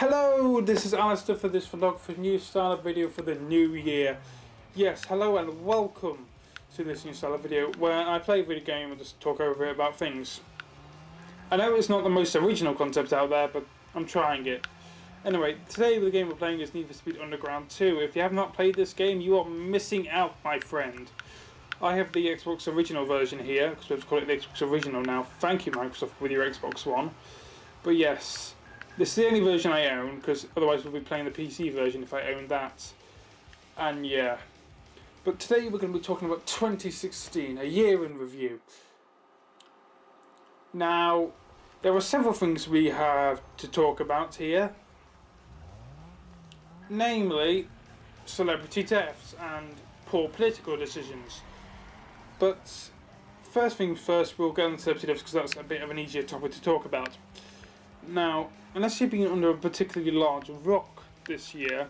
Hello, this is Alistair for this photography news starter video for the new year. Yes, hello and welcome to this new starter video where I play a video game and just talk over it about things. I know it's not the most original concept out there, but I'm trying it. Anyway, today the game we're playing is Need for Speed Underground 2. If you have not played this game, you are missing out, my friend. I have the Xbox original version here, because we have to call it the Xbox original now. Thank you, Microsoft, with your Xbox One. But yes, this is the only version I own, because otherwise we'll be playing the PC version if I own that. And yeah. But today we're going to be talking about 2016, a year in review. Now, there are several things we have to talk about here. Namely, celebrity deaths and poor political decisions. But first things first, we'll get on celebrity deaths because that's a bit of an easier topic to talk about. Now, unless you've been under a particularly large rock this year,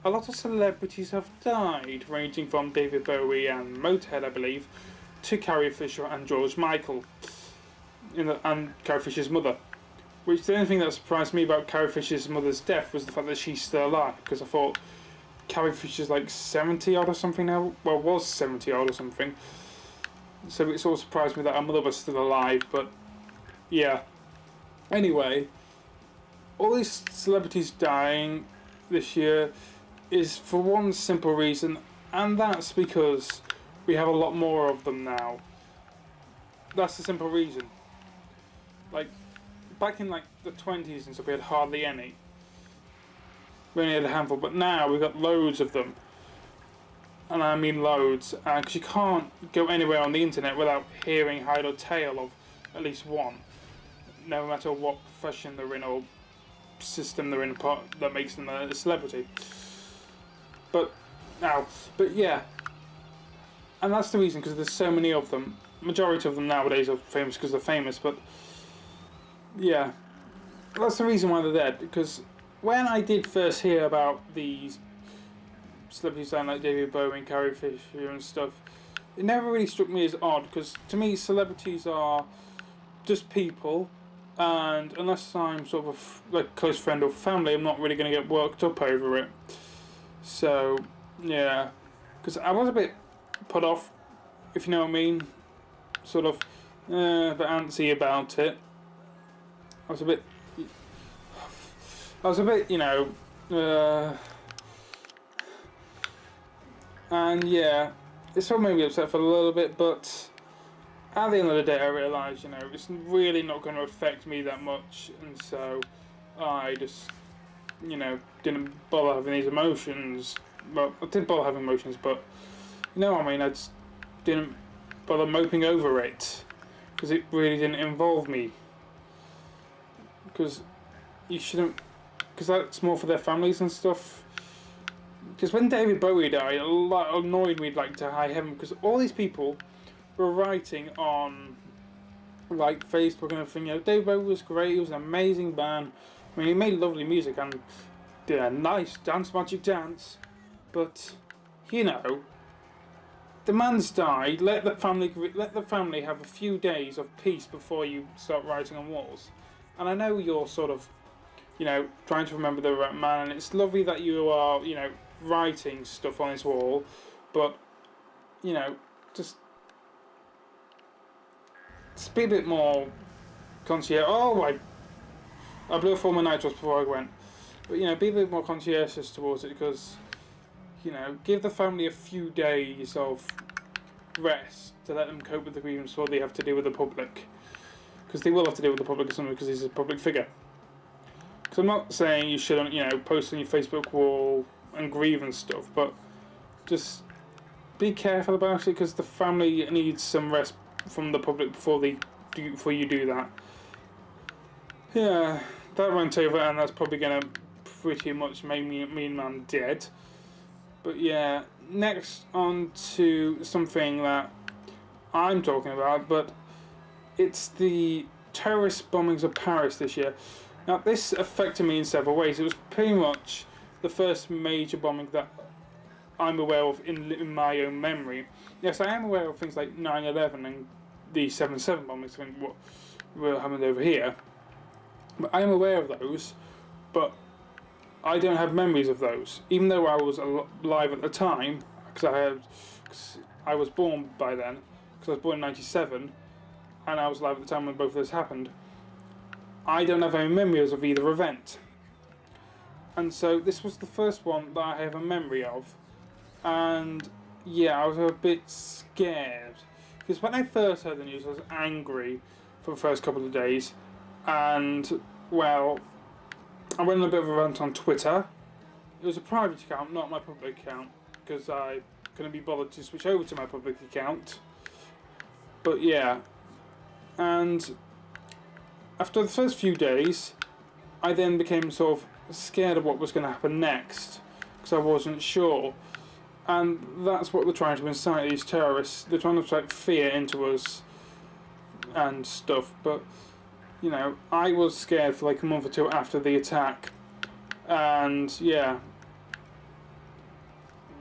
a lot of celebrities have died, ranging from David Bowie and Motorhead, I believe, to Carrie Fisher and George Michael, and Carrie Fisher's mother. Which, the only thing that surprised me about Carrie Fisher's mother's death was the fact that she's still alive, because I thought Carrie Fisher's like 70 odd or something now, well, was 70 odd or something, so it sort of surprised me that her mother was still alive, but yeah. Anyway, all these celebrities dying this year is for one simple reason, and that's because we have a lot more of them now. That's the simple reason. Like, back in like the 20s and stuff, we had hardly any. We only had a handful, but now we've got loads of them. And I mean loads, because you can't go anywhere on the internet without hearing hide or tail of at least one. No matter what profession they're in or system they're in, that makes them a celebrity. But yeah, and that's the reason, because there's so many of them. Majority of them nowadays are famous because they're famous, but yeah, that's the reason why they're dead. Because when I did first hear about these celebrities dying like David Bowie and Carrie Fisher and stuff, it never really struck me as odd, because to me celebrities are just people. And unless I'm sort of like a close friend or family, I'm not really going to get worked up over it. So, yeah. Because I was a bit put off, if you know what I mean. Sort of a bit antsy about it. I was a bit, you know. And yeah, it sort of made me upset for a little bit, but at the end of the day I realised, you know, it's really not going to affect me that much, and so I just, you know, didn't bother having these emotions. Well, I did bother having emotions, but you know what I mean, I just didn't bother moping over it, because it really didn't involve me. Because you shouldn't, because that's more for their families and stuff. Because when David Bowie died, a lot annoyed me like to high heaven, because all these people were writing on like Facebook and everything, you know, David Bowie was great, he was an amazing band. I mean, he made lovely music and did a nice Dance Magic Dance, but you know, the man's died. Let the family have a few days of peace before you start writing on walls. And I know you're sort of, you know, trying to remember the right man, and it's lovely that you are, you know, writing stuff on his wall, but you know, just be a bit more conscientious. Oh, I blew a full of nitros before I went. But you know, be a bit more conscientious towards it, because you know, give the family a few days of rest to let them cope with the grievance before they have to deal with the public, because they will have to deal with the public or something, because he's a public figure. Because I'm not saying you shouldn't, you know, post on your Facebook wall and grieve and stuff, but just be careful about it, because the family needs some rest from the public before you do that. Yeah, that went over, and that's probably gonna pretty much make me and man dead. But yeah, next on to something that I'm talking about, but it's the terrorist bombings of Paris this year. Now, this affected me in several ways. It was pretty much the first major bombing that I'm aware of in my own memory. Yes, I am aware of things like 9/11 and the 7/7 bombings, what happened over here. But I am aware of those, but I don't have memories of those, even though I was alive at the time, because I was born by then, because I was born in '97, and I was alive at the time when both of those happened. I don't have any memories of either event, and so this was the first one that I have a memory of, and yeah, I was a bit scared, because when I first heard the news, I was angry for the first couple of days, and well, I went on a bit of a rant on Twitter. It was a private account, not my public account, because I couldn't be bothered to switch over to my public account. But yeah, and after the first few days, I then became sort of scared of what was going to happen next, because I wasn't sure. And that's what they're trying to incite these terrorists. They're trying to incite fear into us and stuff. But, you know, I was scared for like a month or two after the attack. And, yeah.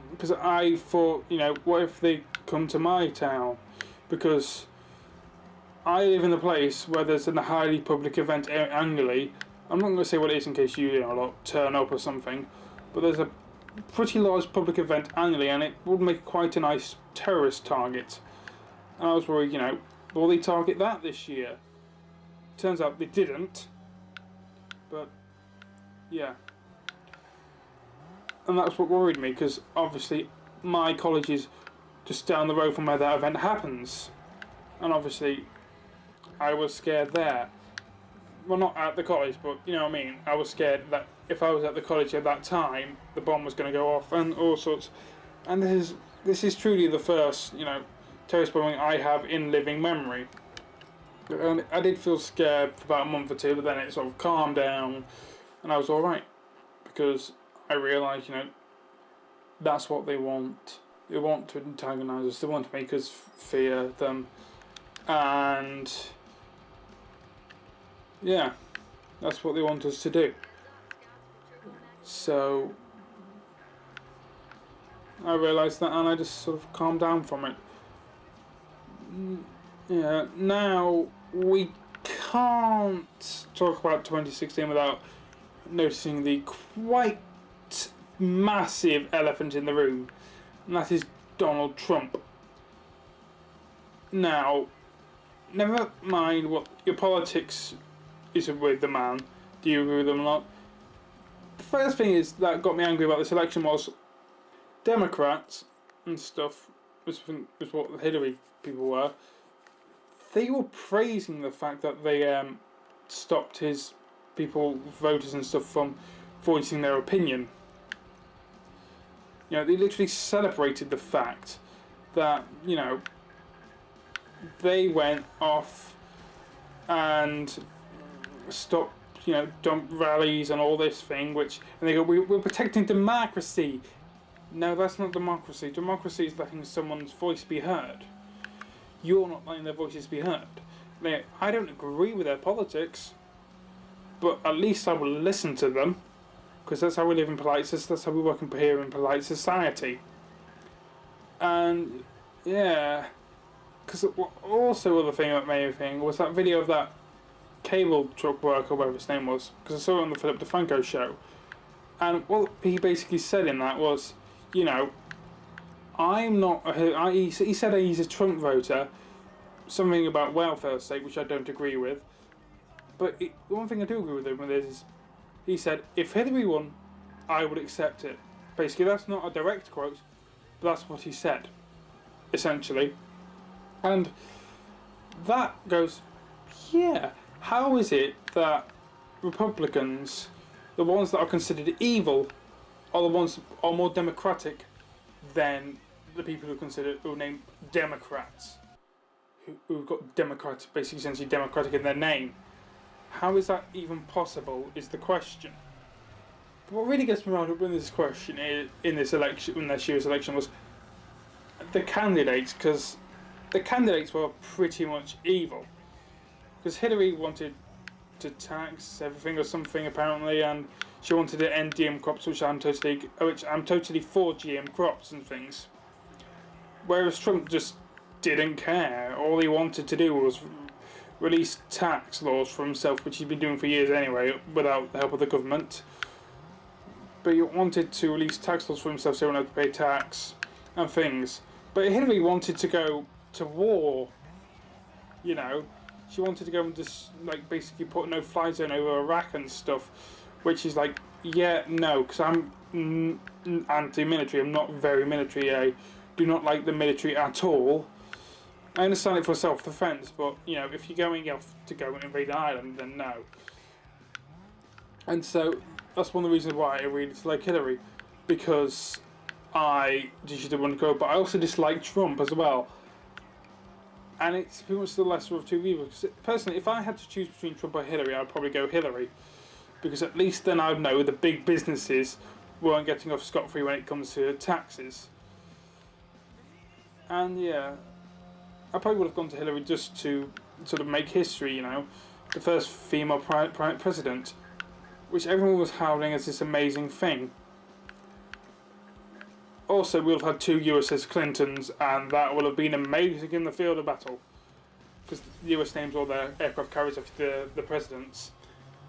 Because I thought, you know, what if they come to my town? Because I live in a place where there's a highly public event annually. I'm not going to say what it is in case you know, turn up or something. But there's a pretty large public event annually, and it would make quite a nice terrorist target. And I was worried, you know, will they target that this year? Turns out they didn't. But, yeah. And that's what worried me, because obviously my college is just down the road from where that event happens. And obviously I was scared there. Well, not at the college, but you know what I mean. I was scared that if I was at the college at that time, the bomb was going to go off and all sorts. And this is truly the first, you know, terrorist bombing I have in living memory. And I did feel scared for about a month or two, but then it sort of calmed down, and I was all right, because I realised, you know, that's what they want. They want to antagonise us. They want to make us fear them, and yeah, that's what they want us to do. So I realised that, and I just sort of calmed down from it. Yeah, now we can't talk about 2016 without noticing the quite massive elephant in the room, and that is Donald Trump. Now, never mind what your politics is with the man, do you agree with them or not? The first thing is that got me angry about this election was Democrats and stuff, was what the Hillary people were. They were praising the fact that they stopped his people, voters and stuff, from voicing their opinion. You know, they literally celebrated the fact that, you know, they went off and stopped, you know, dump rallies and all this thing, and they go, we're protecting democracy. No, that's not democracy. Democracy is letting someone's voice be heard. You're not letting their voices be heard. Now, I don't agree with their politics, but at least I will listen to them, because that's how we live in polite society. That's how we work here in polite society. And yeah, because also other thing that made me think was that video of that cable truck worker, whatever his name was, because I saw it on the Philip DeFranco show, and what he basically said in that was, you know, I'm not. He said he's a Trump voter, something about welfare state, which I don't agree with. But the one thing I do agree with him is, he said, if Hillary won, I would accept it. Basically, that's not a direct quote, but that's what he said, essentially. And that goes, yeah, how is it that Republicans, the ones that are considered evil, are the ones that are more democratic than the people who are named Democrats, who've got Democrats, basically essentially democratic in their name? How is that even possible, is the question. But what really gets me wound up in this question in this election, in this year's election, was the candidates, because the candidates were pretty much evil. Because Hillary wanted to tax everything or something apparently, and she wanted to end GM crops, which I'm totally for GM crops and things. Whereas Trump just didn't care. All he wanted to do was release tax laws for himself, which he's been doing for years anyway, without the help of the government. but he wanted to release tax laws for himself so he wouldn't have to pay tax and things. But Hillary wanted to go to war, you know. She wanted to go and just, like, basically put a no-fly zone over Iraq and stuff, which is like, yeah, no, because I'm anti-military. I'm not very military. I do not like the military at all. I understand it for self-defense, but, you know, if you're going off to go and invade an island, then no. And so that's one of the reasons why I really dislike Hillary, because I just didn't want to go, but I also dislike Trump as well. And it's pretty much the lesser of two evils. Personally, if I had to choose between Trump or Hillary, I'd probably go Hillary. Because at least then I'd know the big businesses weren't getting off scot-free when it comes to taxes. And yeah, I probably would have gone to Hillary just to sort of make history, you know. The first female prime president, which everyone was howling as this amazing thing. Also, we'll have had 2 USS Clintons, and that will have been amazing in the field of battle. Because the US names all their aircraft carriers after the presidents.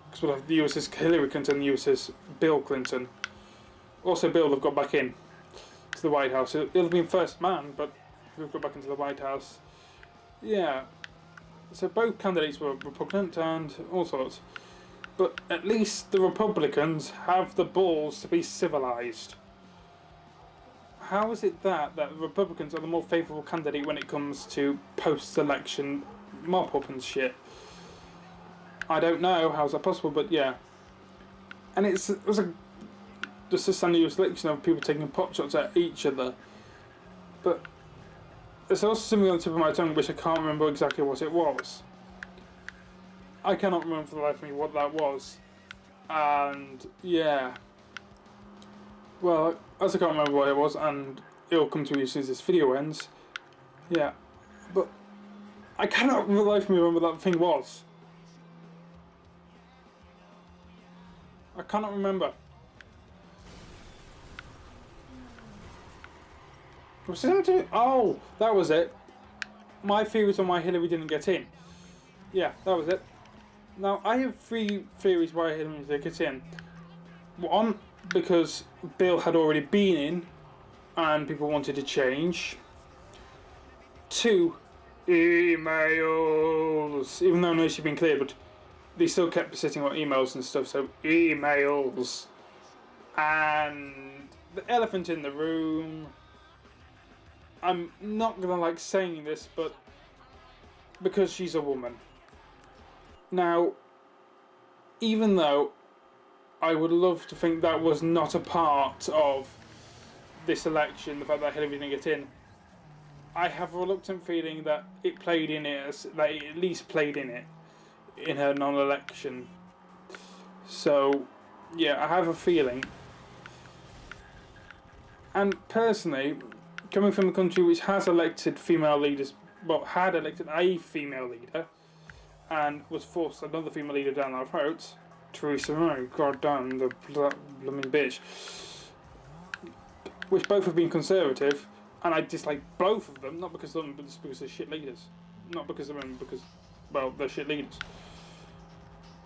Because we'll have the USS Hillary Clinton and the USS Bill Clinton. Also, Bill have got back in to the White House. He'll have been first man, but he'll got back into the White House. Yeah. So both candidates were repugnant and all sorts. But at least the Republicans have the balls to be civilized. How is it that Republicans are the more favourable candidate when it comes to post-election mop-up and shit? I don't know how's that possible, but yeah. And it was just a standard selection of people taking pot shots at each other. But there's also something on the tip of my tongue which I can't remember exactly what it was. I cannot remember for the life of me what that was. And yeah. Well, as I can't remember what it was, and it'll come to me as soon as this video ends. Yeah. But I cannot for the life of me remember what that thing was. I cannot remember. Was it something to... Oh, that was it. My theories on why Hillary didn't get in. Yeah, that was it. Now, I have 3 theories why Hillary didn't get in. One, because Bill had already been in, and people wanted to change. 2, emails. Even though I know she'd been cleared, but they still kept persisting on emails and stuff, so emails. And the elephant in the room. I'm not gonna like saying this, but because she's a woman. Now, even though I would love to think that was not a part of this election, the fact that Hillary didn't get in, I have a reluctant feeling that it played in it, that it at least played in it, in her non-election. So, yeah, I have a feeling. And personally, coming from a country which has elected female leaders, well, had elected a female leader, and was forced another female leader down our throats, Theresa May, goddamn, the blooming bitch, which both have been conservative, and I dislike both of them, not because of them, but just because they're shit leaders. Not because of them, because, well, they're shit leaders.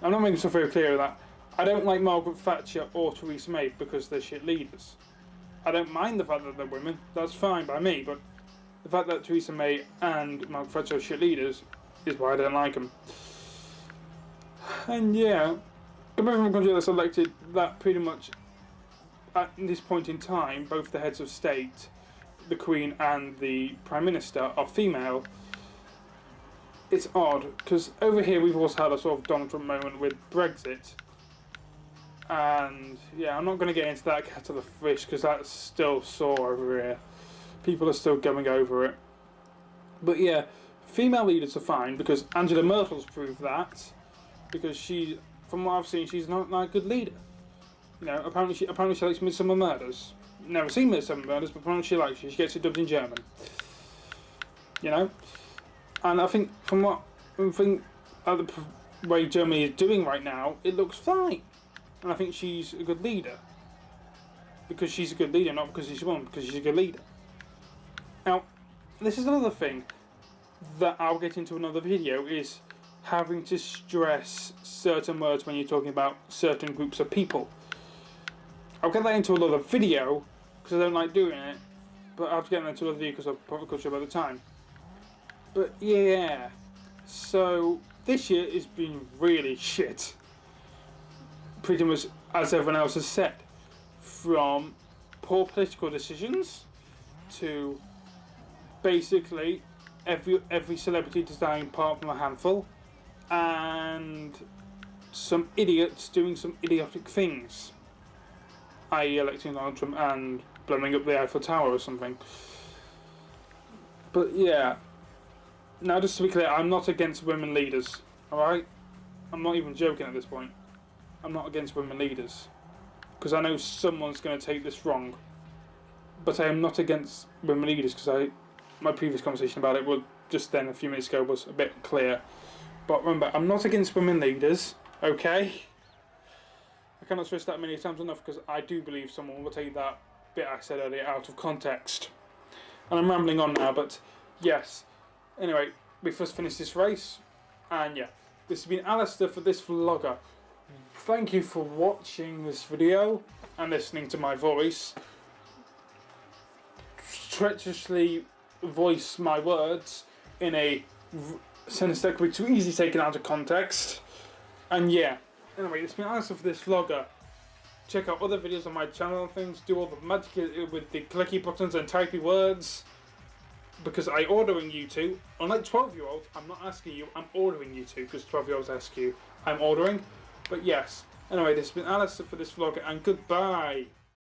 I'm not making myself very clear that I don't like Margaret Thatcher or Theresa May because they're shit leaders. I don't mind the fact that they're women, that's fine by me, but the fact that Theresa May and Margaret Thatcher are shit leaders is why I don't like them. And yeah, coming from a country that's elected that pretty much at this point in time, both the heads of state, the Queen and the Prime Minister, are female, it's odd, because over here we've also had a sort of Donald Trump moment with Brexit. And yeah, I'm not going to get into that cat of the fish because that's still sore over here. People are still going over it. But yeah, female leaders are fine because Angela Merkel's proved that. Because she, from what I've seen, she's not a good leader. You know, apparently she likes Midsomer Murders. Never seen Midsomer Murders, but apparently she likes it. She gets it dubbed in German. You know, and I think from what the way Germany is doing right now, it looks fine. And I think she's a good leader. Because she's a good leader, not because she's a woman, because she's a good leader. Now, this is another thing that I'll get into another video, is having to stress certain words when you're talking about certain groups of people. I'll get that into another video because I don't like doing it, but I'll get that into another video because I'll probably cut you by the time. But yeah, so this year has been really shit. Pretty much as everyone else has said, from poor political decisions to basically every celebrity dying apart from a handful, and some idiots doing some idiotic things, i.e. electing Donald Trump and blowing up the Eiffel Tower or something. But yeah, now just to be clear, I'm not against women leaders, alright? I'm not even joking at this point. I'm not against women leaders, because I know someone's going to take this wrong, but I am not against women leaders because my previous conversation about it was just then a few minutes ago was a bit clear. But remember, I'm not against women leaders, okay? I cannot stress that many times enough because I do believe someone will take that bit I said earlier out of context. And I'm rambling on now, but yes. Anyway, we first finished this race, and yeah, this has been Alistair for this vlogger. Thank you for watching this video and listening to my voice treacherously voice my words in a sentence that could be too easily taken out of context. And yeah, anyway, it's been Alistair for this vlogger. Check out other videos on my channel and things. Do all the magic with the clicky buttons and typey words, because I ordering you to. Unlike 12-year-olds, I'm not asking you, I'm ordering you to, because 12-year-olds ask you. I'm ordering. But yes, anyway, this has been Alistair for this vlogger, and goodbye.